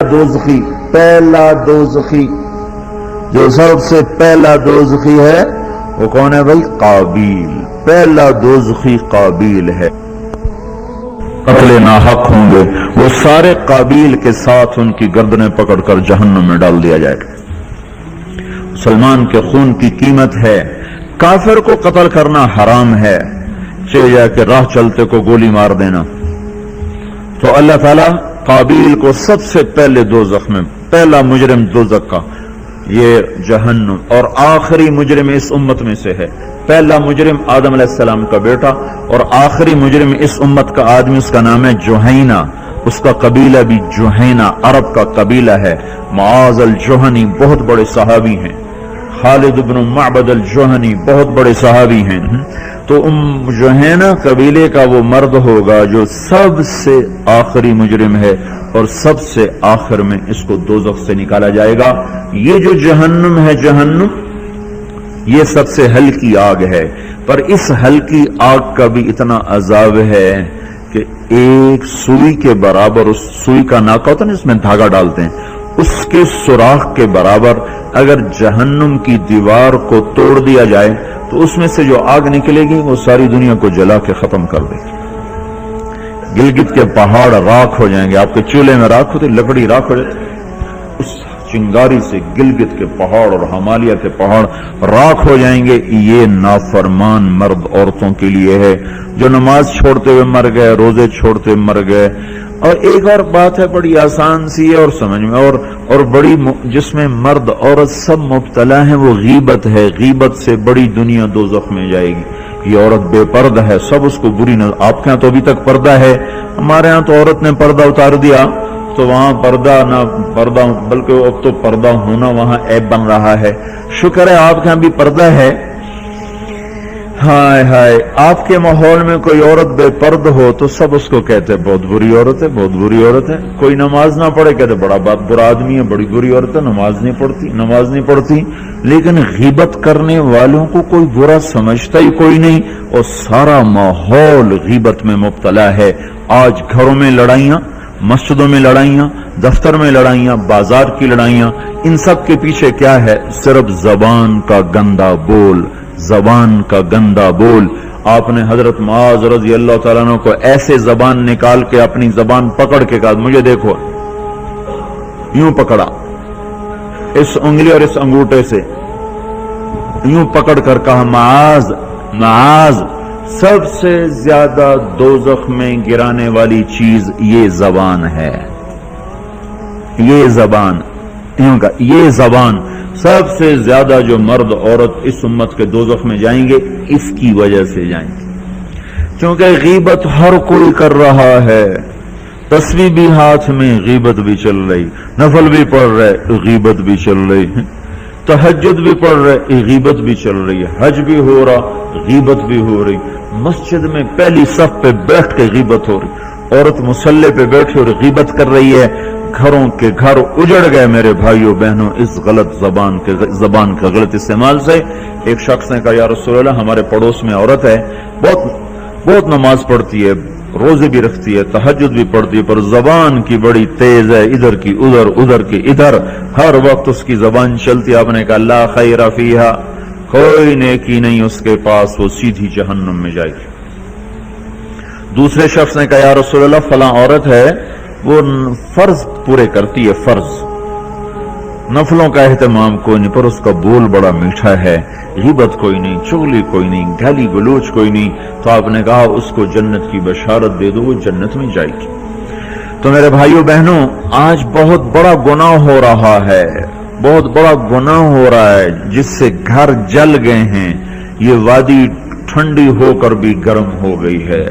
دوزخی، پہلا دوزخی جو سب سے پہلا دوزخی ہے وہ کون ہے بھائی؟ قابیل۔ پہلا دوزخی قابیل ہے۔ قتل ناحق ہوں گے وہ سارے، قابیل کے ساتھ ان کی گردنیں پکڑ کر جہنم میں ڈال دیا جائے گا۔ مسلمان کے خون کی قیمت ہے، کافر کو قتل کرنا حرام ہے، چلے جا کے راہ چلتے کو گولی مار دینا۔ تو اللہ تعالیٰ قابیل کو سب سے پہلے دوزخ میں، پہلا مجرم دوزخ کا یہ جہنم، اور آخری مجرم اس امت میں سے ہے۔ پہلا مجرم آدم علیہ السلام کا بیٹا، اور آخری مجرم اس امت کا آدمی، اس کا نام ہے جوہینہ، اس کا قبیلہ بھی جوہینہ عرب کا قبیلہ ہے۔ معاذ الجوہنی بہت بڑے صحابی ہیں، خالد بن معبد الجوہنی بہت بڑے صحابی ہیں۔ تو جوہینہ قبیلے کا وہ مرد ہوگا جو سب سے آخری مجرم ہے، اور سب سے آخر میں اس کو دوزخ سے نکالا جائے گا۔ یہ جو جہنم ہے، جہنم یہ سب سے ہلکی آگ ہے، پر اس ہلکی آگ کا بھی اتنا عذاب ہے کہ ایک سوئی کے برابر، اس سوئی کا ناکا ہوتا ہے نا، اس میں دھاگا ڈالتے ہیں، اس کے سوراخ کے برابر اگر جہنم کی دیوار کو توڑ دیا جائے تو اس میں سے جو آگ نکلے گی وہ ساری دنیا کو جلا کے ختم کر دے گی۔ گلگت کے پہاڑ راکھ ہو جائیں گے، آپ کے چولہے میں راکھ ہوتی، لکڑی راکھ ہو جاتی، اس چنگاری سے گلگت کے پہاڑ اور ہمالیہ کے پہاڑ راکھ ہو جائیں گے۔ یہ نافرمان مرد عورتوں کے لیے ہے جو نماز چھوڑتے ہوئے مر گئے، روزے چھوڑتے ہوئے مر گئے۔ اور ایک اور بات ہے بڑی آسان سی ہے اور سمجھ میں، اور بڑی جس میں مرد عورت سب مبتلا ہیں، وہ غیبت ہے۔ غیبت سے بڑی دنیا دوزخ میں جائے گی۔ یہ عورت بے پردہ ہے، سب اس کو بری نظر، آپ کے ہاں تو ابھی تک پردہ ہے، ہمارے ہاں تو عورت نے پردہ اتار دیا تو وہاں پردہ نہ پردہ، بلکہ اب تو پردہ ہونا وہاں عیب بن رہا ہے۔ شکر ہے آپ کے ہاں بھی پردہ ہے۔ ہائے ہائے، آپ کے ماحول میں کوئی عورت بے پرد ہو تو سب اس کو کہتے ہیں بہت بری عورت ہے، بہت بری عورت ہے۔ کوئی نماز نہ پڑھے کہتے بڑا برا آدمی ہے، بڑی بری عورت ہے، نماز نہیں پڑھتی۔ لیکن غیبت کرنے والوں کو کوئی برا سمجھتا ہی کوئی نہیں، اور سارا ماحول غیبت میں مبتلا ہے۔ آج گھروں میں لڑائیاں، مسجدوں میں لڑائیاں، دفتر میں لڑائیاں، بازار کی لڑائیاں، ان سب کے پیچھے کیا ہے؟ صرف زبان کا گندا بول، زبان کا گندا بول۔ آپ نے حضرت معاذ رضی اللہ تعالیٰ عنہ کو ایسے زبان نکال کے اپنی زبان پکڑ کے کہا، مجھے دیکھو، یوں پکڑا، اس انگلی اور اس انگوٹھے سے یوں پکڑ کر کہا، معاذ معاذ، سب سے زیادہ دوزخ میں گرانے والی چیز یہ زبان ہے۔ یہ زبان، یوں کہا، یہ زبان سب سے زیادہ جو مرد عورت اس امت کے دوزخ میں جائیں گے، اس کی وجہ سے جائیں گے، کیونکہ غیبت ہر کوئی کر رہا ہے۔ تسبیح بھی ہاتھ میں، غیبت بھی چل رہی، نفل بھی پڑھ رہے، غیبت بھی چل رہی، تہجد بھی پڑھ رہے، غیبت بھی چل رہی ہے، حج بھی ہو رہا، غیبت بھی ہو رہی، مسجد میں پہلی صف پہ بیٹھ کے غیبت ہو رہی، عورت مصلی پہ بیٹھی اور غیبت کر رہی ہے۔ گھروں کے گھر اجڑ گئے میرے بھائیوں بہنوں اس غلط زبان کے غلط استعمال سے۔ ایک شخص نے کہا، یا رسول اللہ، ہمارے پڑوس میں عورت ہے، بہت نماز پڑھتی ہے، روزے بھی رکھتی ہے، تہجد بھی پڑھتی ہے، پر زبان کی بڑی تیز ہے، ادھر کی ادھر، ادھر کی ادھر، ہر وقت اس کی زبان چلتی ہے۔ آپ نے کہا، لا خیر فیہا، کوئی نیکی نہیں اس کے پاس، وہ سیدھی جہنم میں جائے گی۔ دوسرے شخص نے کہا، یا رسول اللہ، فلاں عورت ہے، وہ فرض پورے کرتی ہے، فرض، نفلوں کا اہتمام کوئی نہیں، پر اس کا بول بڑا میٹھا ہے، غیبت کوئی نہیں، چغلی کوئی نہیں، گالی گلوچ کوئی نہیں۔ تو آپ نے کہا، اس کو جنت کی بشارت دے دو، وہ جنت میں جائے گی۔ تو میرے بھائیوں بہنوں، آج بہت بڑا گناہ ہو رہا ہے، بہت بڑا گناہ ہو رہا ہے، جس سے گھر جل گئے ہیں۔ یہ وادی ٹھنڈی ہو کر بھی گرم ہو گئی ہے۔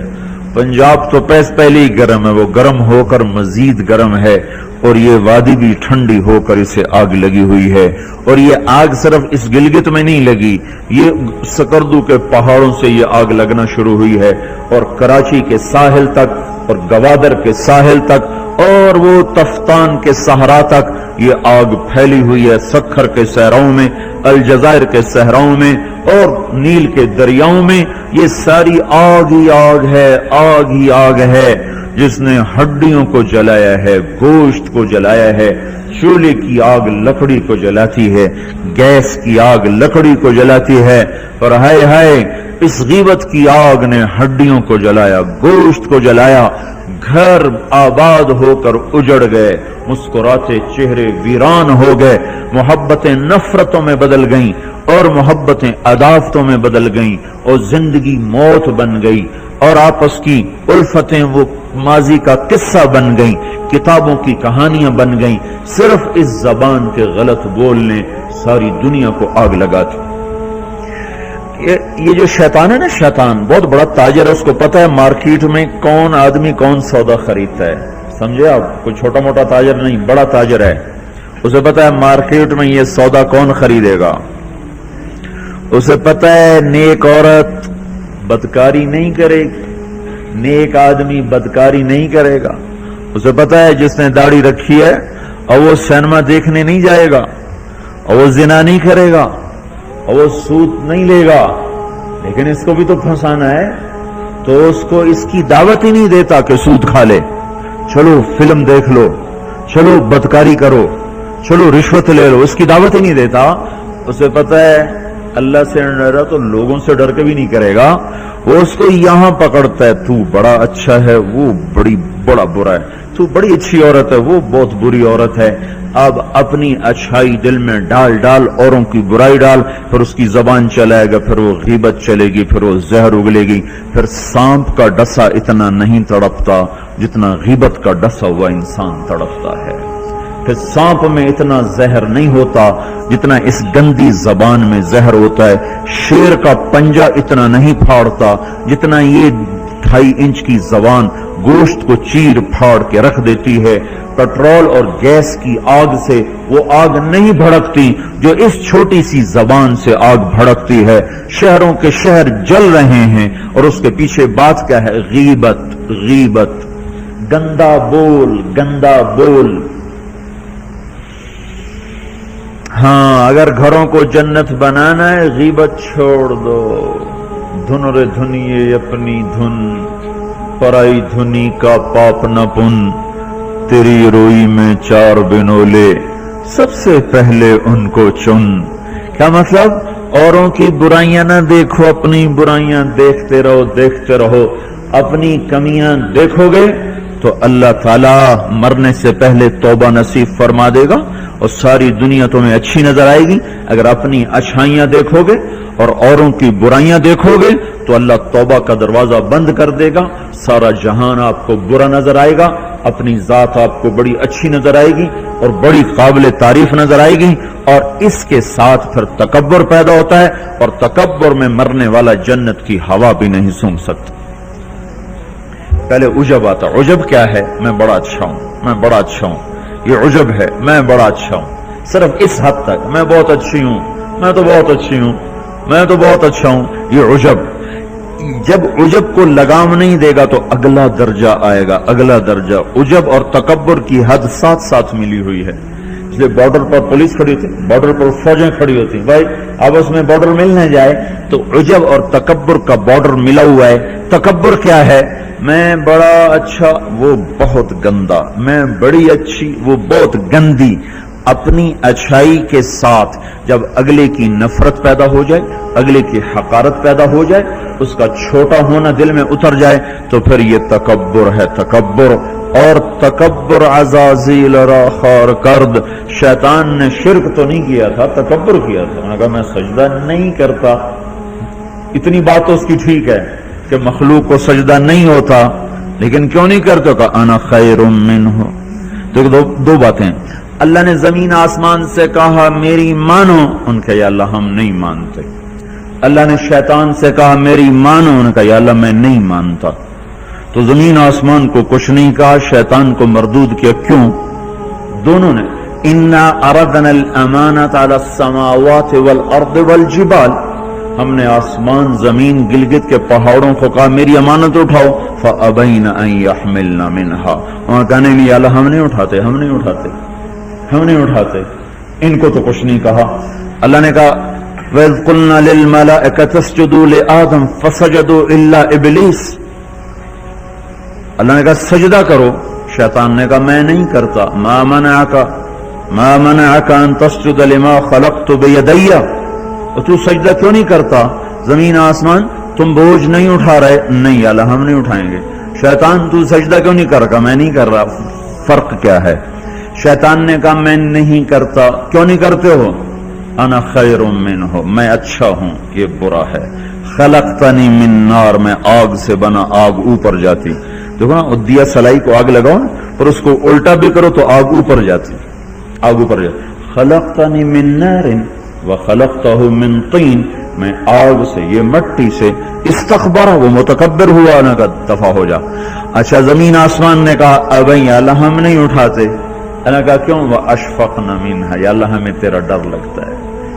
پنجاب تو پہلے ہی گرم ہے، وہ گرم ہو کر مزید گرم ہے، اور یہ وادی بھی ٹھنڈی ہو کر اسے آگ لگی ہوئی ہے۔ اور یہ آگ صرف اس گلگت میں نہیں لگی، یہ سکردو کے پہاڑوں سے یہ آگ لگنا شروع ہوئی ہے، اور کراچی کے ساحل تک، اور گوادر کے ساحل تک، اور وہ تفتان کے صحرا تک یہ آگ پھیلی ہوئی ہے۔ سکھر کے صحراؤں میں، الجزائر کے صحراؤں میں، اور نیل کے دریاؤں میں یہ ساری آگ ہی آگ ہے، آگ ہی آگ ہے۔ جس نے ہڈیوں کو جلایا ہے، گوشت کو جلایا ہے، چولہے کی آگ لکڑی کو جلاتی ہے، گیس کی آگ لکڑی کو جلاتی ہے، اور ہائے ہائے اس غیبت کی آگ نے ہڈیوں کو جلایا، گوشت کو جلایا، گھر آباد ہو کر اجڑ گئے، مسکراتے چہرے ویران ہو گئے، محبتیں نفرتوں میں بدل گئیں اور محبتیں عداوتوں میں بدل گئیں، اور زندگی موت بن گئی، اور آپس کی الفتیں وہ ماضی کا قصہ بن گئیں، کتابوں کی کہانیاں بن گئیں، صرف اس زبان کے غلط بولنے ساری دنیا کو آگ لگاتی۔ یہ جو شیطان ہے نا، شیطان بہت بڑا تاجر ہے، اس کو پتہ ہے مارکیٹ میں کون آدمی کون سودا خریدتا ہے، سمجھے آپ؟ کوئی چھوٹا موٹا تاجر نہیں، بڑا تاجر ہے، اسے پتہ ہے مارکیٹ میں یہ سودا کون خریدے گا، اسے پتہ ہے نیک عورت بدکاری نہیں کرے گی، نیک آدمی بدکاری نہیں کرے گا، اسے پتہ ہے جس نے داڑھی رکھی ہے اور وہ سینما دیکھنے نہیں جائے گا، اور وہ زنا نہیں کرے گا، اور وہ سود نہیں لے گا، لیکن اس کو بھی تو پھنسانا ہے، تو اس کو اس کی دعوت ہی نہیں دیتا کہ سود کھا لے، چلو فلم دیکھ لو، چلو بدکاری کرو، چلو رشوت لے لو، اس کی دعوت ہی نہیں دیتا۔ اسے پتہ ہے اللہ سے ڈر رہا تو لوگوں سے ڈر کے بھی نہیں کرے گا، وہ اس کو یہاں پکڑتا ہے، تو بڑا اچھا ہے، وہ بڑا برا ہے، تو بڑی اچھی عورت ہے، وہ بہت بری عورت ہے۔ اب اپنی اچھائی دل میں ڈال ڈال، اوروں کی برائی ڈال، پھر اس کی زبان چلائے گا، پھر وہ غیبت چلے گی، پھر وہ زہر اگلے گی، پھر سانپ کا ڈسا اتنا نہیں تڑپتا جتنا غیبت کا ڈسا ہوا انسان تڑپتا ہے، پھر سانپ میں اتنا زہر نہیں ہوتا جتنا اس گندی زبان میں زہر ہوتا ہے، شیر کا پنجہ اتنا نہیں پھاڑتا جتنا یہ 2.5 انچ کی زبان گوشت کو چیر پھاڑ کے رکھ دیتی ہے۔ پیٹرول اور گیس کی آگ سے وہ آگ نہیں بھڑکتی جو اس چھوٹی سی زبان سے آگ بھڑکتی ہے۔ شہروں کے شہر جل رہے ہیں اور اس کے پیچھے بات کیا ہے؟ غیبت، غیبت، گندا بول، گندا بول۔ ہاں، اگر گھروں کو جنت بنانا ہے غیبت چھوڑ دو۔ دھن رے دھنیے اپنی دھن، پرائی دھنی کا پاپ نہ پن، تیری روئی میں 4 بنولے، سب سے پہلے ان کو چن۔ کیا مطلب؟ اوروں کی برائیاں نہ دیکھو، اپنی برائیاں دیکھتے رہو، دیکھتے رہو۔ اپنی کمیاں دیکھو گے تو اللہ تعالیٰ مرنے سے پہلے توبہ نصیب فرما دے گا اور ساری دنیا تمہیں اچھی نظر آئے گی۔ اگر اپنی اچھائیاں دیکھو گے اور اوروں کی برائیاں دیکھو گے تو اللہ توبہ کا دروازہ بند کر دے گا، سارا جہان آپ کو برا نظر آئے گا، اپنی ذات آپ کو بڑی اچھی نظر آئے گی اور بڑی قابل تعریف نظر آئے گی، اور اس کے ساتھ پھر تکبر پیدا ہوتا ہے، اور تکبر میں مرنے والا جنت کی ہوا بھی نہیں سونگھ سکتا۔ پہلے عجب آتا۔ عجب کیا ہے؟ میں بڑا اچھا ہوں، میں بڑا اچھا ہوں، یہ عجب ہے، میں بڑا اچھا ہوں، صرف اس حد تک، میں بہت اچھی ہوں، میں تو بہت اچھی ہوں، میں تو بہت اچھا ہوں، یہ عجب۔ جب عجب کو لگام نہیں دے گا تو اگلا درجہ آئے گا، اگلا درجہ۔ عجب اور تکبر کی حد ساتھ ساتھ ملی ہوئی ہے، اس لیے بارڈر پر پولیس کھڑی ہوتی، بارڈر پر فوجیں کھڑی ہوتی، بھائی آپس میں بارڈر مل نہ جائے تو عجب اور تکبر کا بارڈر ملا ہوا ہے۔ تکبر کیا ہے؟ میں بڑا اچھا، وہ بہت گندا، میں بڑی اچھی، وہ بہت گندی۔ اپنی اچھائی کے ساتھ جب اگلے کی نفرت پیدا ہو جائے، اگلے کی حقارت پیدا ہو جائے، اس کا چھوٹا ہونا دل میں اتر جائے تو پھر یہ تکبر ہے، تکبر۔ اور تکبر عزازیل را خار کرد۔ شیطان نے شرک تو نہیں کیا تھا، تکبر کیا تھا، انہوں نے کہا میں سجدہ نہیں کرتا۔ اتنی بات تو اس کی ٹھیک ہے کہ مخلوق کو سجدہ نہیں ہوتا، لیکن کیوں نہیں کرتے؟ کہ انا خیر منہ۔ تو دو باتیں، اللہ نے زمین آسمان سے کہا میری مانو، ان کا یا اللہ ہم نہیں مانتے۔ اللہ نے شیطان سے کہا میری مانو، ان کا یا اللہ میں نہیں مانتا۔ تو زمین آسمان کو کچھ نہیں کہا، شیطان کو مردود کیا، کیوں؟ دونوں نے انا اردنا الامانۃ علی السماوات والارض والجبال، ہم نے آسمان، زمین، گلگت کے پہاڑوں کو کہا میری امانت اٹھاؤ، فابین ان یحملن منھا، وہاں کہنے نہیں اللہ ہم نہیں اٹھاتے، ہم نہیں اٹھاتے، ہم نہیں اٹھاتے۔ ان کو تو کچھ نہیں کہا۔ اللہ نے کہا وَإِذْ قُلْنَا لِلْمَلَائِكَةِ اسْجُدُوا لِآدَمَ فَسَجَدُوا إِلَّا إِبْلِيسَ، اللہ نے کہا سجدہ کرو، شیطان نے کہا میں نہیں کرتا. ما منعک ان تسجد لما خلقت بیدی، اور تو سجدہ کیوں نہیں کرتا؟ زمین آسمان تم بوجھ نہیں اٹھا رہے؟ نہیں اللہ ہم نہیں اٹھائیں گے. شیطان تو سجدہ کیوں نہیں کر رہا؟ میں نہیں کر رہا. فرق کیا ہے؟ شیطان نے کہا میں نہیں کرتا. کیوں نہیں کرتے ہو؟ انا خیر منہ، میں اچھا ہوں، یہ برا ہے. خلقتنی من نار، میں آگ سے بنا، آگ اوپر جاتی. دیکھو نا، دیا سلائی کو آگ لگاؤ اور اس کو الٹا بھی کرو تو آگ اوپر جاتی، آگ اوپر جاتی. خلقتنی من نار وخلقتہ من طین، میں آگ سے، یہ مٹی سے. استکبر، وہ متکبر ہوا، نہ کہ دفع ہو جا. اچھا زمین آسمان نے کہا ابھی اللہ ہم نہیں اٹھاتے. اللہ کہا کیوں؟ واشفقن منھا، یا اللہ ہمیں تیرا ڈر لگتا ہے،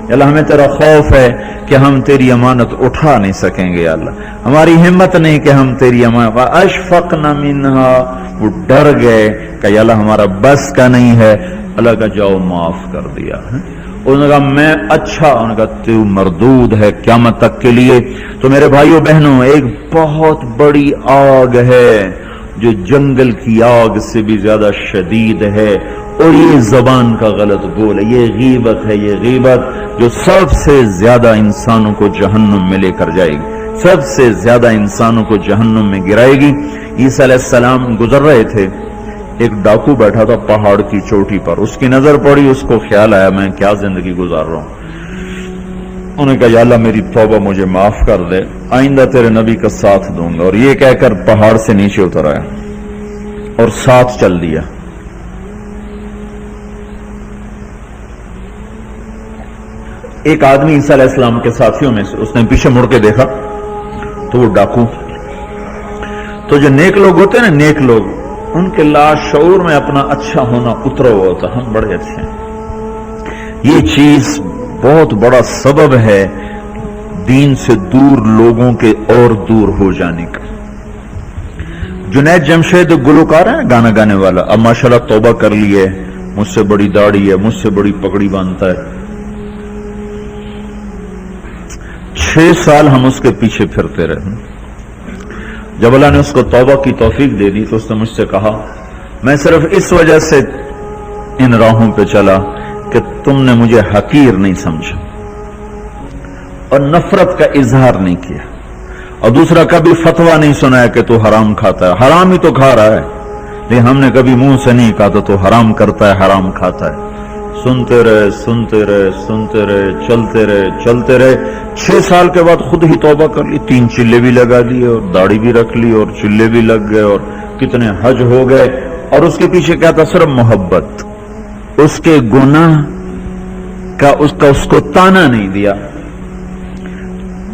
یا اللہ ہمیں تیرا خوف ہے کہ ہم تیری امانت اٹھا نہیں سکیں گے. یا اللہ ہماری ہمت نہیں کہ ہم تیری امانت. واشفقن منھا، وہ ڈر گئے کہ یا اللہ ہمارا بس کا نہیں ہے. اللہ کا جاؤ معاف کر دیا. انہوں نے کہا میں اچھا، انہوں نے کہا تو مردود ہے قیامت تک کے لیے. تو میرے بھائیوں بہنوں، ایک بہت بڑی آگ ہے جو جنگل کی آگ سے بھی زیادہ شدید ہے، اور یہ زبان کا غلط بول ہے، یہ غیبت ہے. یہ غیبت جو سب سے زیادہ انسانوں کو جہنم میں لے کر جائے گی، سب سے زیادہ انسانوں کو جہنم میں گرائے گی. عیسیٰ علیہ السلام گزر رہے تھے، ایک ڈاکو بیٹھا تھا پہاڑ کی چوٹی پر. اس کی نظر پڑی، اس کو خیال آیا میں کیا زندگی گزار رہا ہوں. انہوں نے کہا یا اللہ میری توبہ مجھے معاف کر دے، آئندہ تیرے نبی کا ساتھ دوں گا. اور یہ کہہ کر پہاڑ سے نیچے اتر آیا اور ساتھ چل دیا. ایک آدمی عیسیٰ علیہ السلام کے ساتھیوں میں سے، اس نے پیچھے مڑ کے دیکھا تو وہ ڈاکو. تو جو نیک لوگ ہوتے ہیں نا، نیک لوگ، ان کے لاشعور میں اپنا اچھا ہونا اترا ہوا ہوتا، ہم بڑے اچھے ہیں. یہ چیز بہت بڑا سبب ہے دین سے دور لوگوں کے اور دور ہو جانے کا. جنید جمشید گلوکار ہے، گانا گانے والا، اب ماشاءاللہ توبہ کر لی ہے، مجھ سے بڑی داڑھی ہے، مجھ سے بڑی پگڑی باندھتا ہے. 6 سال ہم اس کے پیچھے پھرتے رہے. جب اللہ نے اس کو توبہ کی توفیق دے دی تو اس نے مجھ سے کہا میں صرف اس وجہ سے ان راہوں پہ چلا کہ تم نے مجھے حقیر نہیں سمجھا اور نفرت کا اظہار نہیں کیا، اور دوسرا کبھی فتویٰ نہیں سنایا کہ تو حرام کھاتا ہے. حرام ہی تو کھا رہا ہے، لیکن ہم نے کبھی منہ سے نہیں کہا تو حرام کرتا ہے، حرام کھاتا ہے. سنتے رہے سنتے رہے سنتے رہے، چلتے رہے چلتے رہے. 6 سال کے بعد خود ہی توبہ کر لی، 3 چلے بھی لگا لیے اور داڑھی بھی رکھ لی اور چلے بھی لگ گئے اور کتنے حج ہو گئے. اور اس کے پیچھے کیا تھا؟ صرف محبت. اس کے گناہ کا اس کو تانا نہیں دیا.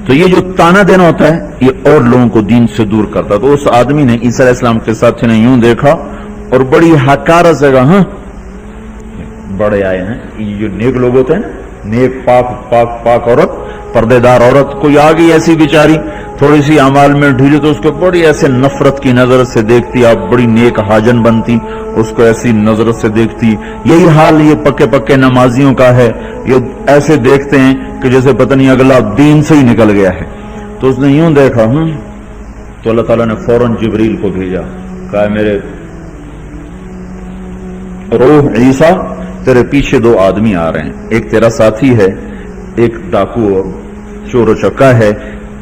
تو یہ جو تانا دینا ہوتا ہے یہ اور لوگوں کو دین سے دور کرتا. تو اس آدمی نے، عیسیٰ علیہ السلام کے ساتھی نے یوں دیکھا اور بڑی حقارت سے کہا ہاں بڑے آئے ہیں. یہ جو نیک لوگ ہوتے ہیں، نیک پاک پاک پاک عورت، پردے دار عورت، کوئی آ گئی ایسی بیچاری تھوڑی سی اعمال میں ڈھیلی تو اس کو بڑی ایسے نفرت کی نظر سے دیکھتی. آپ بڑی نیک حاجن بنتی، اس کو ایسی نظر سے دیکھتی. یہی حال یہ پکے پکے نمازیوں کا ہے، یہ ایسے دیکھتے ہیں کہ جیسے پتہ نہیں اگلا دین سے ہی نکل گیا ہے. تو اس نے یوں دیکھا تو اللہ تعالیٰ نے فوراً جبریل کو بھیجا، کہا میرے روح عیسیٰ تیرے پیچھے 2 آدمی آ رہے ہیں، ایک تیرا ساتھی ہے، ایک ڈاکو اور چور و چکا ہے.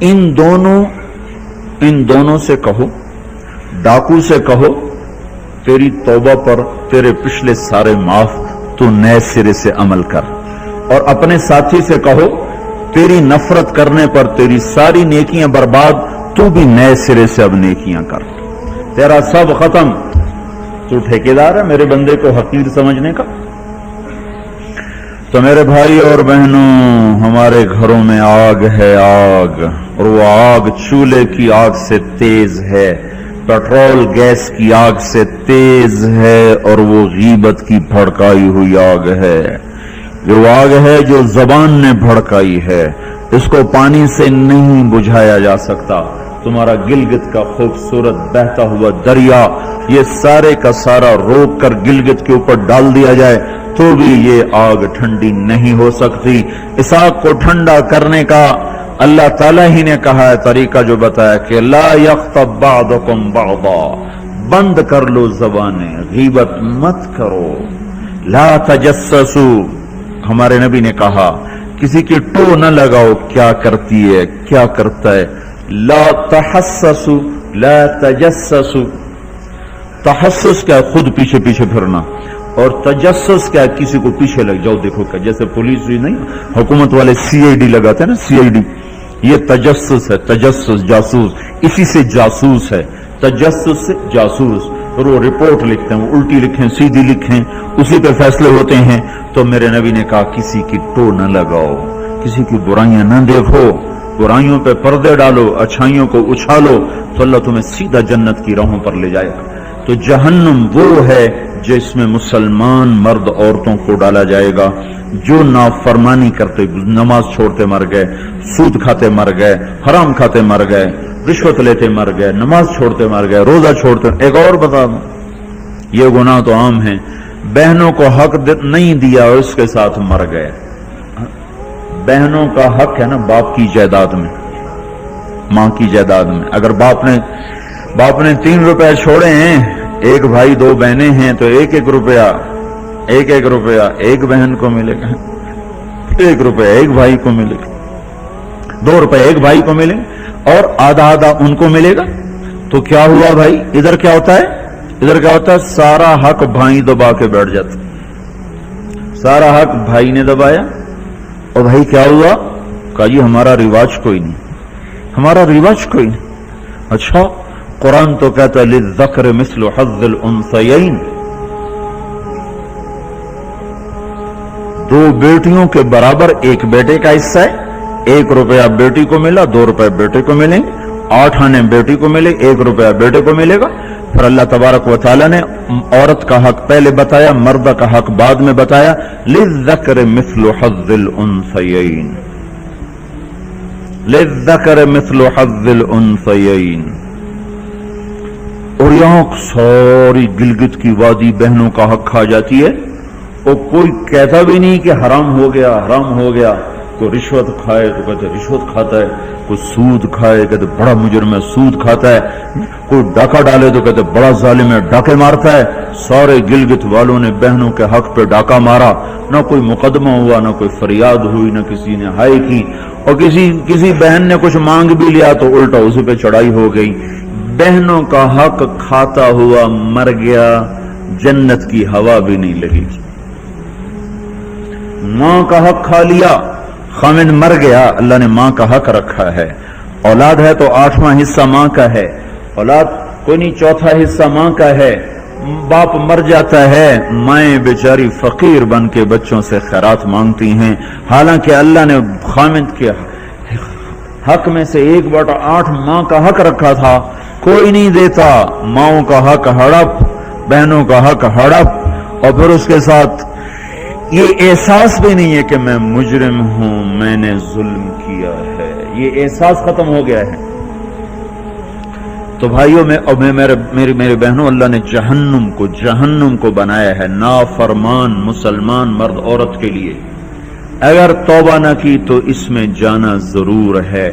ان دونوں سے کہو، ڈاکو سے کہو تیری توبہ پر تیرے پچھلے سارے معاف، تو نئے سرے سے عمل کر. اور اپنے ساتھی سے کہو تیری نفرت کرنے پر تیری ساری نیکیاں برباد، تو بھی نئے سرے سے اب نیکیاں کر، تیرا سب ختم. تو ٹھیکیدار ہے میرے بندے کو حقیر سمجھنے کا. تو میرے بھائی اور بہنوں، ہمارے گھروں میں آگ ہے، آگ، اور وہ آگ چولہے کی آگ سے تیز ہے، پیٹرول گیس کی آگ سے تیز ہے، اور وہ غیبت کی بھڑکائی ہوئی آگ ہے. جو آگ ہے جو زبان نے بھڑکائی ہے، اس کو پانی سے نہیں بجھایا جا سکتا. تمہارا گلگت کا خوبصورت بہتا ہوا دریا، یہ سارے کا سارا روک کر گلگت کے اوپر ڈال دیا جائے تو بھی یہ آگ ٹھنڈی نہیں ہو سکتی. اس آگ کو ٹھنڈا کرنے کا اللہ تعالیٰ ہی نے کہا ہے طریقہ، جو بتایا کہ لا یغتب بعضکم بعضا، بند کر لو زبانیں، غیبت مت کرو. لا تجسسو، ہمارے نبی نے کہا کسی کی ٹو نہ لگاؤ کیا کرتی ہے کیا کرتا ہے. لا تحسسو لا تجسسو. تحسس کیا؟ خود پیچھے پیچھے پھرنا. اور تجسس کیا؟ کسی کو پیچھے لگ جاؤ دیکھو کیا. جیسے پولیس بھی نہیں، حکومت والے CID لگاتے ہیں نا، CID، یہ تجسس ہے. تجسس جاسوس، اسی سے جاسوس ہے. تجسس سے جاسوس. اور وہ رپورٹ لکھتے ہیں، وہ الٹی لکھیں سیدھی لکھیں، اسی پہ فیصلے ہوتے ہیں. تو میرے نبی نے کہا کسی کی ٹو نہ لگاؤ، کسی کی برائیاں نہ دیکھو، برائیوں پہ پردے ڈالو، اچھائیوں کو اچھالو تو اللہ تمہیں سیدھا جنت کی راہوں پر لے جائے گا. تو جہنم وہ ہے جس میں مسلمان مرد عورتوں کو ڈالا جائے گا جو نافرمانی کرتے، نماز چھوڑتے مر گئے، سود کھاتے مر گئے، حرام کھاتے مر گئے، رشوت لیتے مر گئے، نماز چھوڑتے مر گئے، روزہ چھوڑتے. ایک اور بتا دوں، یہ گناہ تو عام ہیں، بہنوں کو حق نہیں دیا اور اس کے ساتھ مر گئے. بہنوں کا حق ہے نا باپ کی جائیداد میں، ماں کی جائیداد میں. اگر باپ نے 3 روپے چھوڑے ہیں، ایک بھائی 2 بہنیں ہیں تو 1 روپیہ ایک بہن کو ملے گا، 1 روپیہ ایک بھائی کو ملے گا، 2 روپے ایک بھائی کو ملے گا اور آدھا ان کو ملے گا. تو کیا ہوا بھائی؟ ادھر کیا ہوتا ہے سارا حق بھائی دبا کے بیٹھ جاتا. سارا حق بھائی نے دبایا اور بھائی کیا ہوا؟ کہا جی ہمارا رواج کوئی نہیں. اچھا قرآن تو کہتا ہے للذکر مثل حظ الانثیین، 2 بیٹیوں کے برابر ایک بیٹے کا حصہ ہے. 1 روپیہ بیٹی کو ملا، 2 روپے بیٹے کو ملیں گے، 8 آنے بیٹی کو ملے، 1 روپیہ بیٹے کو ملے گا. پھر اللہ تبارک و تعالیٰ نے عورت کا حق پہلے بتایا، مرد کا حق بعد میں بتایا. للذکر مثل حظ الانثیین، للذکر مثل حظ الانثیین. اور یہاں ساری گلگت کی وادی بہنوں کا حق کھا جاتی ہے اور کوئی کہتا بھی نہیں کہ حرام ہو گیا. کوئی رشوت کھائے تو کہتے رشوت کھاتا ہے، کوئی سود کھائے کہتے بڑا مجرم ہے سود کھاتا ہے، کوئی ڈاکہ ڈالے تو کہتے بڑا ظالم ہے ڈاکے مارتا ہے. سارے گلگت والوں نے بہنوں کے حق پہ ڈاکہ مارا، نہ کوئی مقدمہ ہوا، نہ کوئی فریاد ہوئی، نہ کسی نے ہائے کی. اور کسی بہن نے کچھ مانگ بھی لیا تو الٹا اسی پہ چڑھائی ہو گئی. بہنوں کا حق کھاتا ہوا مر گیا، جنت کی ہوا بھی نہیں لگی. ماں کا حق کھا لیا، خامد مر گیا، اللہ نے ماں کا حق رکھا ہے. اولاد ہے تو 8واں حصہ ماں کا ہے، اولاد کوئی نہیں 4تھا حصہ ماں کا ہے. باپ مر جاتا ہے، مائیں بیچاری فقیر بن کے بچوں سے خیرات مانگتی ہیں، حالانکہ اللہ نے خامد کے حق میں سے 1/8 ماں کا حق رکھا تھا. کوئی نہیں دیتا. ماؤں کا حق ہڑپ، بہنوں کا حق ہڑپ، اور پھر اس کے ساتھ یہ احساس بھی نہیں ہے کہ میں مجرم ہوں، میں نے ظلم کیا ہے. یہ احساس ختم ہو گیا ہے. تو بھائیوں میری بہنوں، اللہ نے جہنم کو بنایا ہے نافرمان مسلمان مرد عورت کے لیے. اگر توبہ نہ کی تو اس میں جانا ضرور ہے.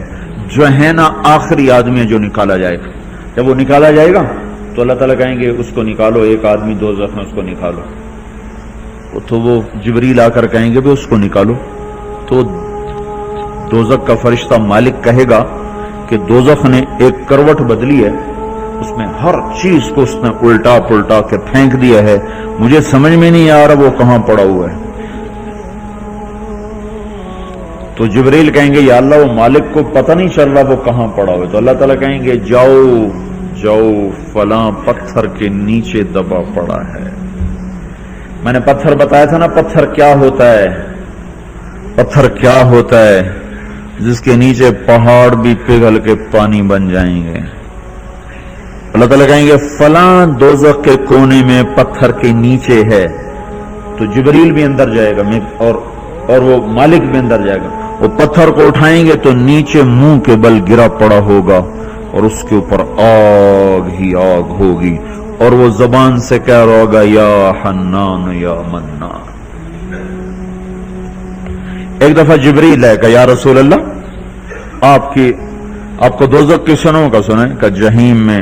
جو ہے نا آخری آدمی جو نکالا جائے گا، جب وہ نکالا جائے گا تو اللہ تعالیٰ کہیں گے اس کو نکالو. ایک آدمی دوزخ میں، اس کو نکالو. تو وہ جبریل آ کر کہیں گے بھی اس کو نکالو. تو دوزخ کا فرشتہ مالک کہے گا کہ دوزخ نے ایک کروٹ بدلی ہے، اس میں ہر چیز کو اس نے الٹا پلٹا کے پھینک دیا ہے، مجھے سمجھ میں نہیں آ رہا وہ کہاں پڑا ہوا ہے. تو جبریل کہیں گے یا اللہ وہ مالک کو پتہ نہیں چل رہا وہ کہاں پڑا ہوا ہے. تو اللہ تعالیٰ کہیں گے جاؤ فلاں پتھر کے نیچے دبا پڑا ہے. میں نے پتھر بتایا تھا نا، پتھر کیا ہوتا ہے جس کے نیچے پہاڑ بھی پگھل کے پانی بن جائیں گے. اللہ تعالیٰ کہیں گے فلاں دوزخ کے کونے میں پتھر کے نیچے ہے. تو جبریل بھی اندر جائے گا اور وہ مالک بھی اندر جائے گا. وہ پتھر کو اٹھائیں گے تو نیچے منہ کے بل گرا پڑا ہوگا اور اس کے اوپر آگ ہی آگ ہوگی، اور وہ زبان سے کہہ رہا ہوگا یا حنان یا منان. ایک دفعہ جبریل ہے کہ یا رسول اللہ آپ کو دوزخ کی سنوں کا سنا ہے کہ جہیم میں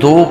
2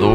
2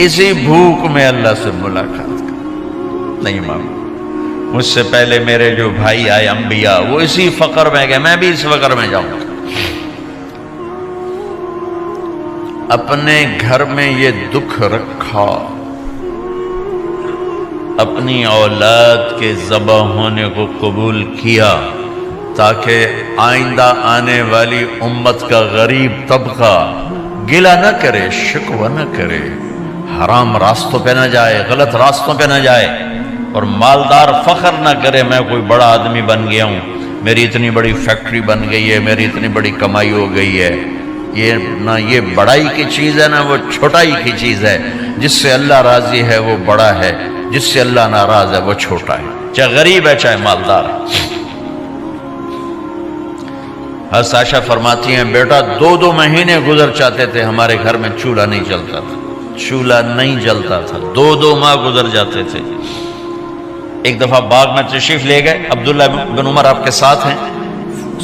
اسی بھوک میں اللہ سے ملاقات کر. نہیں مانگا. مجھ سے پہلے میرے جو بھائی آئے انبیاء وہ اسی فقر میں گئے، میں بھی اس فقر میں جاؤں گا. اپنے گھر میں یہ دکھ رکھا، اپنی اولاد کے ذبح ہونے کو قبول کیا تاکہ آئندہ آنے والی امت کا غریب طبقہ گلہ نہ کرے، شکوہ نہ کرے، حرام راستوں پہ نہ جائے، غلط راستوں پہ نہ جائے، اور مالدار فخر نہ کرے میں کوئی بڑا آدمی بن گیا ہوں، میری اتنی بڑی فیکٹری بن گئی ہے، میری اتنی بڑی کمائی ہو گئی ہے. یہ نہ یہ بڑائی کی چیز ہے نہ وہ چھوٹائی کی چیز ہے. جس سے اللہ راضی ہے وہ بڑا ہے، جس سے اللہ ناراض ہے وہ چھوٹا ہے، چاہے غریب ہے چاہے مالدار ہے. حضرت عائشہ فرماتی ہیں بیٹا 2 مہینے گزر جاتے تھے ہمارے گھر میں چولہا نہیں جلتا تھا، چولہا نہیں جلتا تھا، 2 ماہ گزر جاتے تھے. ایک دفعہ باغ میں تشریف لے گئے، عبداللہ بن عمر آپ کے ساتھ ہیں،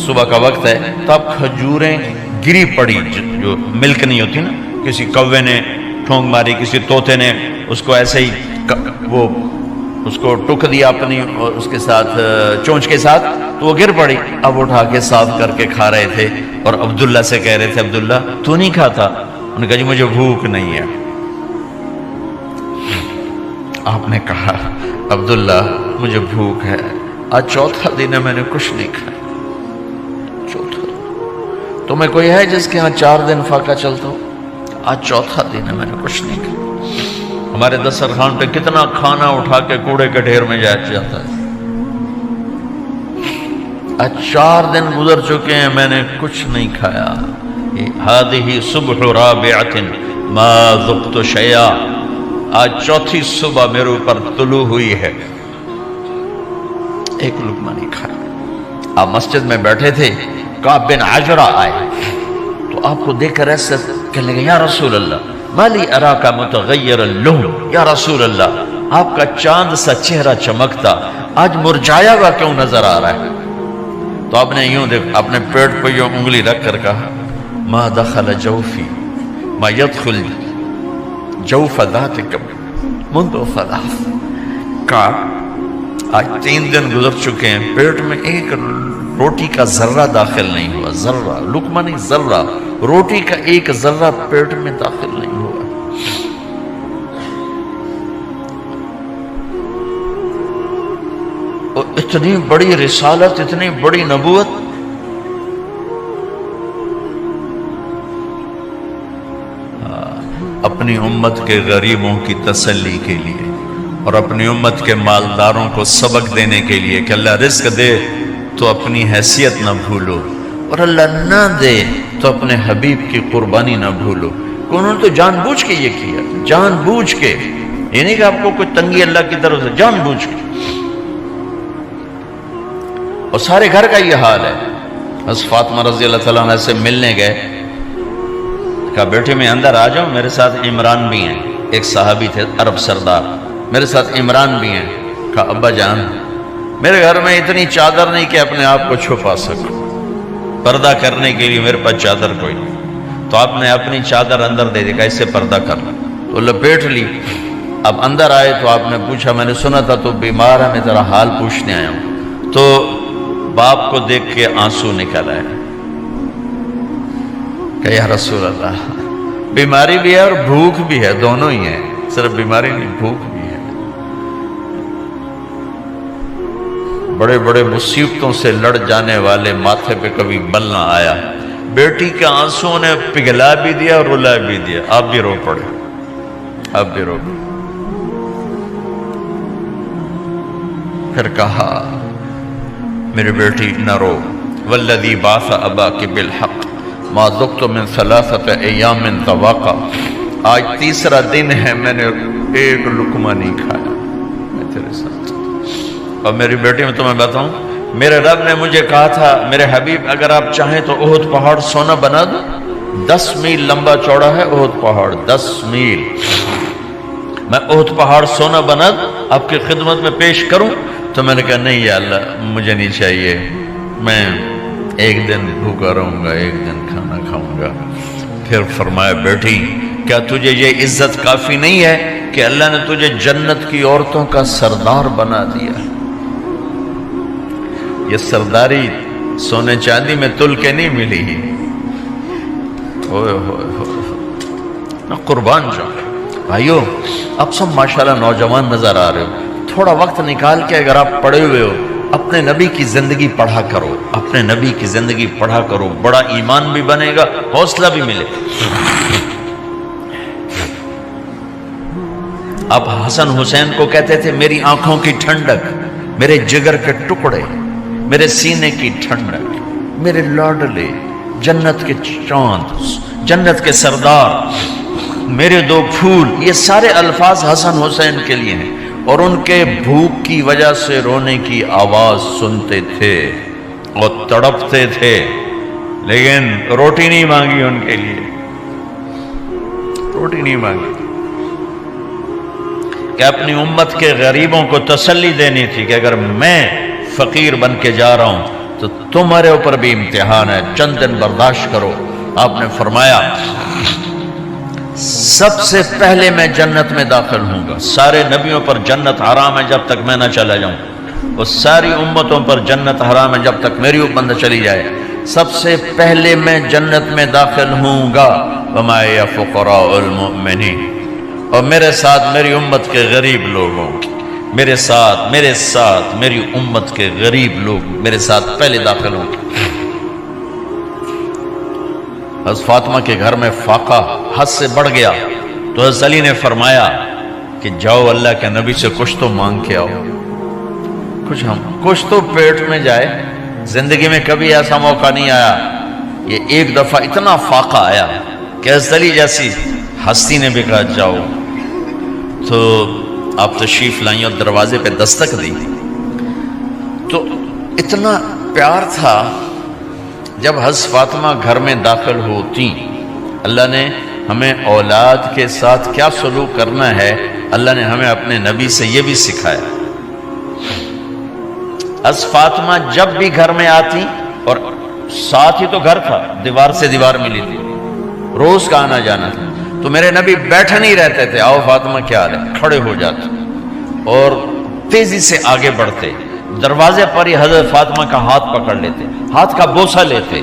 صبح کا وقت ہے، تب کھجوریں گری پڑی جو ملک نہیں ہوتی نا، کسی کوے نے ٹھونگ ماری، کسی طوطے نے اس کو ایسے ہی وہ اس کو ٹک دیا اپنی اس کے ساتھ چونچ کے ساتھ، تو وہ گر پڑی. اب اٹھا کے صاف کر کے کھا رہے تھے اور عبداللہ سے کہہ رہے تھے عبداللہ تو نہیں کھاتا؟ انہوں نے کہا جی مجھے بھوک نہیں ہے. آپ نے کہا عبداللہ مجھے بھوک ہے، آج 4تھا دن ہے میں نے کچھ نہیں کھایا. 4تھا دن تمہیں کوئی ہے جس کے ہاں 4 دن فاقہ چلتا ہو؟ آج 4تھا دن ہے میں نے کچھ نہیں کھایا. ہمارے دسترخوان پہ کتنا کھانا اٹھا کے کوڑے کے ڈھیر میں جاتا ہے. آج 4 دن گزر چکے ہیں میں نے کچھ نہیں کھایا. هذه صبح رابعة ما ذقت شيئا. آج 4تھی صبح میرے اوپر طلوع ہوئی ہے، ایک لقمہ نہیں کھایا. آپ مسجد میں بیٹھے تھے، کعب بن عجرہ آئے تو آپ کو دیکھ کر ایسے کہنے لگے یا رسول اللہ مالی اراکا متغیر اللون، یا رسول اللہ آپ کا چاند سا چہرہ چمکتا آج مرجھایا ہوا کیوں نظر آ رہا ہے؟ تو آپ نے یوں دیکھ اپنے پیٹ پہ یوں انگلی رکھ کر کہا ما دخل جوفی ما يدخل جوف ذاتک منذ ثلاث. کہا آج 3 دن گزر چکے ہیں، پیٹ میں ایک روٹی کا ذرہ داخل نہیں ہوا، ذرہ، لقمہ نہیں ذرہ، روٹی کا ایک ذرہ پیٹ میں داخل نہیں ہوا. اور اتنی بڑی رسالت، اتنی بڑی نبوت. اپنی امت کے غریبوں کی تسلی کے لیے اور اپنی امت کے مالداروں کو سبق دینے کے لیے کہ اللہ رزق دے تو اپنی حیثیت نہ بھولو، اور اللہ نہ دے تو اپنے حبیب کی قربانی نہ بھولو. انہوں نے تو جان بوجھ کے یہ کیا، جان بوجھ کے، یہ نہیں کہ آپ کو کوئی تنگی اللہ کی طرف سے، جان بوجھ کے. اور سارے گھر کا یہ حال ہے. حضرت فاطمہ رضی اللہ تعالیٰ عنہ سے ملنے گئے، کہا بیٹے میں اندر آ جاؤں، میرے ساتھ عمران بھی ہیں، ایک صحابی تھے عرب سردار، میرے ساتھ عمران بھی ہیں. کہا ابا جان میرے گھر میں اتنی چادر نہیں کہ اپنے آپ کو چھپا سکوں، پردہ کرنے کے لیے میرے پاس چادر کوئی نہیں. تو آپ نے اپنی چادر اندر دے دی، کیسے پردہ کرنا، تو لپیٹ لی. اب اندر آئے تو آپ نے پوچھا میں نے سنا تھا تو بیمار ہے، میں تیرا حال پوچھنے آیا ہوں. تو باپ کو دیکھ کے آنسو نکل آئے کہ یا رسول اللہ بیماری بھی ہے اور بھوک بھی ہے، دونوں ہی ہیں، صرف بیماری نہیں بھوک بھی ہے. بڑے بڑے مصیبتوں سے لڑ جانے والے ماتھے پہ کبھی بل نہ آیا. بیٹی کے آنسوں نے پگھلا بھی دیا اور رلا بھی دیا. آپ بھی رو پڑے، آپ بھی رو پڑے. پھر کہا میری بیٹی نہ رو، والذی بعث اباک بالحق ما ذقت من 3 ایام طواقا. آج 3 دن ہے میں نے ایک لقمہ نہیں کھایا، میں تیرے ساتھ. اور میری بیٹی میں تمہیں بتاؤں، میرے رب نے مجھے کہا تھا میرے حبیب اگر آپ چاہیں تو احد پہاڑ سونا بنا دو. 10 میل لمبا چوڑا ہے احد پہاڑ، 10 میل. میں احد پہاڑ سونا بنا دوں آپ کی خدمت میں پیش کروں؟ تو میں نے کہا نہیں یا اللہ مجھے نہیں چاہیے، میں ایک دن بھوکا رہوں گا، ایک دن کھانا کھاؤں گا. پھر فرمایا بیٹی کیا تجھے یہ عزت کافی نہیں ہے کہ اللہ نے تجھے جنت کی عورتوں کا سردار بنا دیا؟ یہ سرداری سونے چاندی میں تل کے نہیں ملی ہی، ہوئے ہوئے ہوئے، قربان جاؤں۔ بھائیو اب سب ماشاءاللہ نوجوان نظر آ رہے ہو، تھوڑا وقت نکال کے اگر آپ پڑھے ہوئے ہو اپنے نبی کی زندگی پڑھا کرو، اپنے نبی کی زندگی پڑھا کرو، بڑا ایمان بھی بنے گا، حوصلہ بھی ملے۔ آپ حسن حسین کو کہتے تھے میری آنکھوں کی ٹھنڈک، میرے جگر کے ٹکڑے، میرے سینے کی ٹھنڈک، میرے لاڈلے، جنت کے چاند، جنت کے سردار، میرے دو پھول، یہ سارے الفاظ حسن حسین کے لیے ہیں، اور ان کے بھوک کی وجہ سے رونے کی آواز سنتے تھے اور تڑپتے تھے، لیکن روٹی نہیں مانگی ان کے لیے، روٹی نہیں مانگی، کہ اپنی امت کے غریبوں کو تسلی دینی تھی کہ اگر میں فقیر بن کے جا رہا ہوں تو تمہارے اوپر بھی امتحان ہے، چند دن برداشت کرو۔ آپ نے فرمایا سب سے پہلے میں جنت میں داخل ہوں گا، سارے نبیوں پر جنت حرام ہے جب تک میں نہ چلا جاؤں، اور ساری امتوں پر جنت حرام ہے جب تک میری امت نہ چلی جائے، سب سے پہلے میں جنت میں داخل ہوں گا۔ وما یا فقراء المؤمنین، اور میرے ساتھ میری امت کے غریب لوگوں، میرے ساتھ میری امت کے غریب لوگ میرے ساتھ پہلے داخل ہوں گے۔ حضرت فاطمہ کے گھر میں فاقہ حد سے بڑھ گیا تو حضرت علی نے فرمایا کہ جاؤ اللہ کے نبی سے کچھ تو مانگ کے آؤ، کچھ تو پیٹ میں جائے۔ زندگی میں کبھی ایسا موقع نہیں آیا، یہ ایک دفعہ اتنا فاقہ آیا کہ حضرت علی جیسی ہستی نے بھی کہا جاؤ، تو آپ تشریف لائیں اور دروازے پہ دستک دی تو اتنا پیار تھا۔ جب حضرت فاطمہ گھر میں داخل ہوتی، اللہ نے ہمیں اولاد کے ساتھ کیا سلوک کرنا ہے اللہ نے ہمیں اپنے نبی سے یہ بھی سکھایا۔ حضرت فاطمہ جب بھی گھر میں آتی، اور ساتھ ہی تو گھر تھا، دیوار سے دیوار ملی تھی، روز کا آنا جانا تھا، تو میرے نبی بیٹھے نہیں رہتے تھے، آؤ فاطمہ کیا حال ہے، کھڑے ہو جاتے اور تیزی سے آگے بڑھتے، دروازے پر ہی حضرت فاطمہ کا ہاتھ پکڑ لیتے، ہاتھ کا بوسہ لیتے،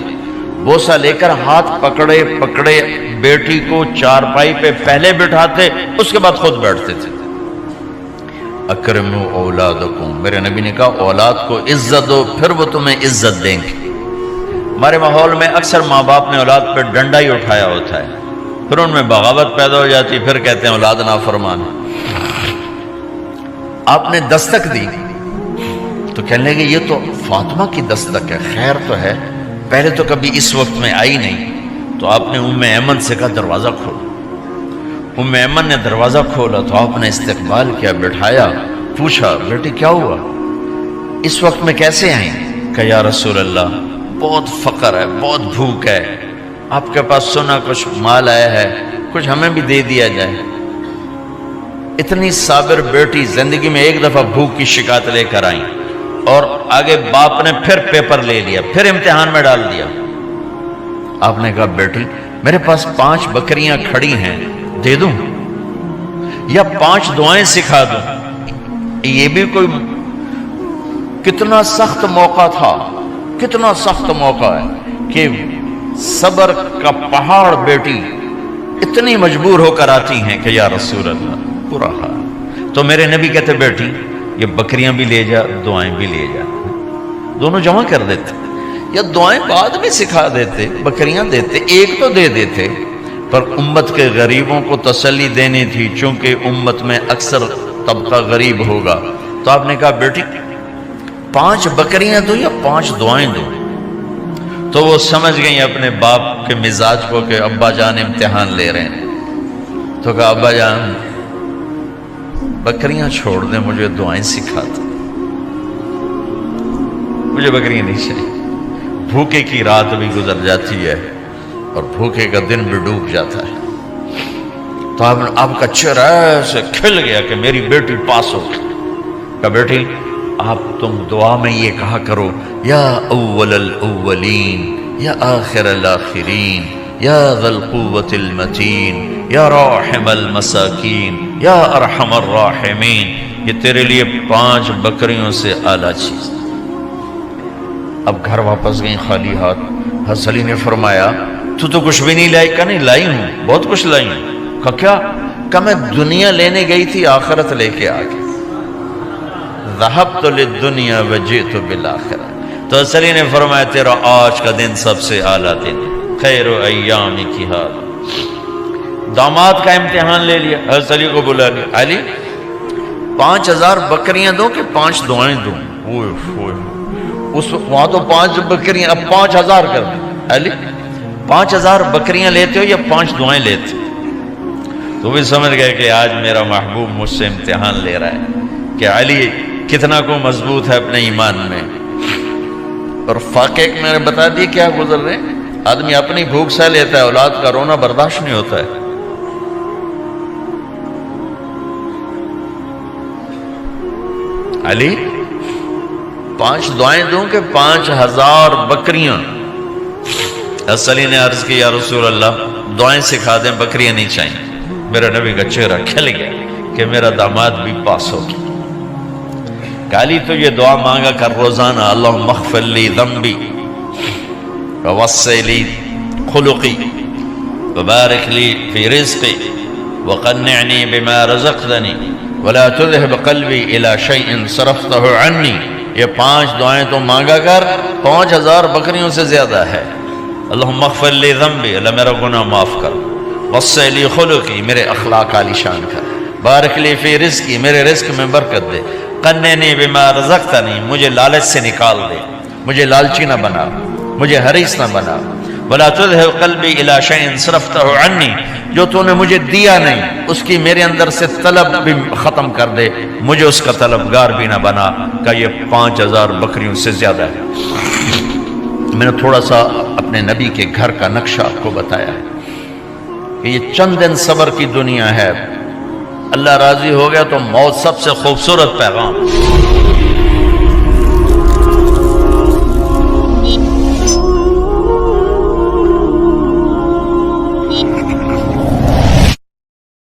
بوسہ لے کر ہاتھ پکڑے پکڑے بیٹی کو چارپائی پہ پہلے بٹھاتے، اس کے بعد خود بیٹھتے تھے۔ اکرموا اولادکم، میرے نبی نے کہا اولاد کو عزت دو، پھر وہ تمہیں عزت دیں گے۔ ہمارے ماحول میں اکثر ماں باپ نے اولاد پہ ڈنڈا ہی اٹھایا ہوتا ہے، پھر ان میں بغاوت پیدا ہو جاتی، پھر کہتے ہیں اولاد نافرمان۔ آپ نے دستک دی تو کہنے لگے یہ تو فاطمہ کی دستک ہے، خیر تو ہے، پہلے تو کبھی اس وقت میں آئی نہیں، تو آپ نے ام ایمن سے کہا دروازہ کھولو۔ ام ایمن نے دروازہ کھولا تو آپ نے استقبال کیا، بٹھایا، پوچھا بیٹی کیا ہوا، اس وقت میں کیسے آئیں؟ کہ یا رسول اللہ بہت فقر ہے، بہت بھوک ہے، آپ کے پاس سنا کچھ مال آیا ہے، کچھ ہمیں بھی دے دیا جائے۔ اتنی صابر بیٹی زندگی میں ایک دفعہ بھوک کی شکایت لے کر آئیں، اور آگے باپ نے پھر پیپر لے لیا، پھر امتحان میں ڈال دیا۔ آپ نے کہا بیٹی میرے پاس 5 بکریاں کھڑی ہیں، دے دوں یا 5 دعائیں سکھا دوں؟ یہ بھی کوئی کتنا سخت موقع تھا، کتنا سخت موقع ہے کہ صبر کا پہاڑ بیٹی اتنی مجبور ہو کر آتی ہیں کہ یا رسول اللہ برا حال۔ تو میرے نبی کہتے بیٹی یہ بکریاں بھی لے جا، دعائیں بھی لے جا، دونوں جمع کر دیتے، یا دعائیں بعد میں سکھا دیتے، بکریاں دیتے، ایک تو دے دیتے، پر امت کے غریبوں کو تسلی دینی تھی، چونکہ امت میں اکثر طبقہ غریب ہوگا۔ تو آپ نے کہا بیٹی 5 بکریاں دو یا 5 دعائیں دو؟ تو وہ سمجھ گئیں اپنے باپ کے مزاج کو کہ ابا جان امتحان لے رہے ہیں، تو کہا ابا جان بکریاں چھوڑ دیں، مجھے دعائیں سکھا دیں، مجھے بکریاں نہیں چاہیے۔ بھوکے کی رات بھی گزر جاتی ہے اور بھوکے کا دن بھی ڈوب جاتا ہے، تو آپ کا چہرہ ایسے کھل گیا کہ میری بیٹی پاس ہو گئی۔ کہا بیٹی آپ تم دعا میں یہ کہا کرو یا اول الاولین یا آخر الاخرین یا ذی القوة المتین یا راحم المساکین یا ارحم الراحمین، یہ تیرے لیے 5 بکریوں سے اعلیٰ چیز۔ اب گھر واپس گئیں خالی ہاتھ۔ حضرت علی نے فرمایا تو کچھ بھی نہیں لائی؟ کہا نہیں لائی ہوں، بہت کچھ لائی ہوں۔ کہا کیا؟ کہا میں دنیا لینے گئی تھی، آخرت لے کے آ گئی۔ ذہبت للدنیا وجئت بالآخرہ۔ تو حضرت علی نے فرمایا تیرا آج کا دن سب سے اعلیٰ دن ہے، خیر ایام کی حال۔ داماد کا امتحان لے لیا، حضرت علی کو بلا لیا، علی 5000 بکریاں دوں کہ 5 دعائیں دوں؟ اس وہاں تو 5 بکریاں، اب 5000 کر دیں۔ علی 5000 بکریاں لیتے ہو یا 5 دعائیں لیتے ہو؟ تو بھی سمجھ گئے کہ آج میرا محبوب مجھ سے امتحان لے رہا ہے کہ علی کتنا کو مضبوط ہے اپنے ایمان میں۔ اور فاقے میں نے بتا دی کیا گزر رہے ہیں۔ آدمی اپنی بھوک سہ لیتا ہے، اولاد کا رونا برداشت نہیں ہوتا ہے۔ علی 5 دعائیں دوں کہ 5000 بکریاں؟ حضرت علی نے عرض کی یا رسول اللہ دعائیں سکھا دیں، بکریاں نہیں چاہیے۔ میرا نبی کا چہرہ کھل گیا کہ میرا داماد بھی پاس ہو گیا۔ علی تو یہ دعا مانگا کر روزانہ، اللہم اغفر لی ذنبی ووسع لی خلقی وبارک لی فی رزقی وقنعنی بما رزقتنی ولا تذهب قلبی الی شیء صرفتہ عنی۔ یہ 5 دعائیں تو مانگا کر، 5000 بکریوں سے زیادہ ہے۔ اللہم اغفر لی ذنبی، اللہ میرا گناہ معاف کر، وسع لی خلقی، میرے اخلاق عالی شان کر، بارک لی فی رزقی، میرے رزق میں برکت دے، قنعنی بما رزقتنی، مجھے لالچ سے نکال دے، مجھے لالچی نہ بنا، مجھے حریص نہ بنا، ولا تذهب قلبی الی شیء صرفتہ عنی، جو تو نے مجھے دیا نہیں اس کی میرے اندر سے طلب بھی ختم کر دے، مجھے اس کا طلبگار بھی نہ بنا۔ کہ یہ 5000 بکریوں سے زیادہ ہے۔ میں نے تھوڑا سا اپنے نبی کے گھر کا نقشہ آپ کو بتایا ہے کہ یہ چند دن صبر کی دنیا ہے، اللہ راضی ہو گیا تو موت سب سے خوبصورت پیغام۔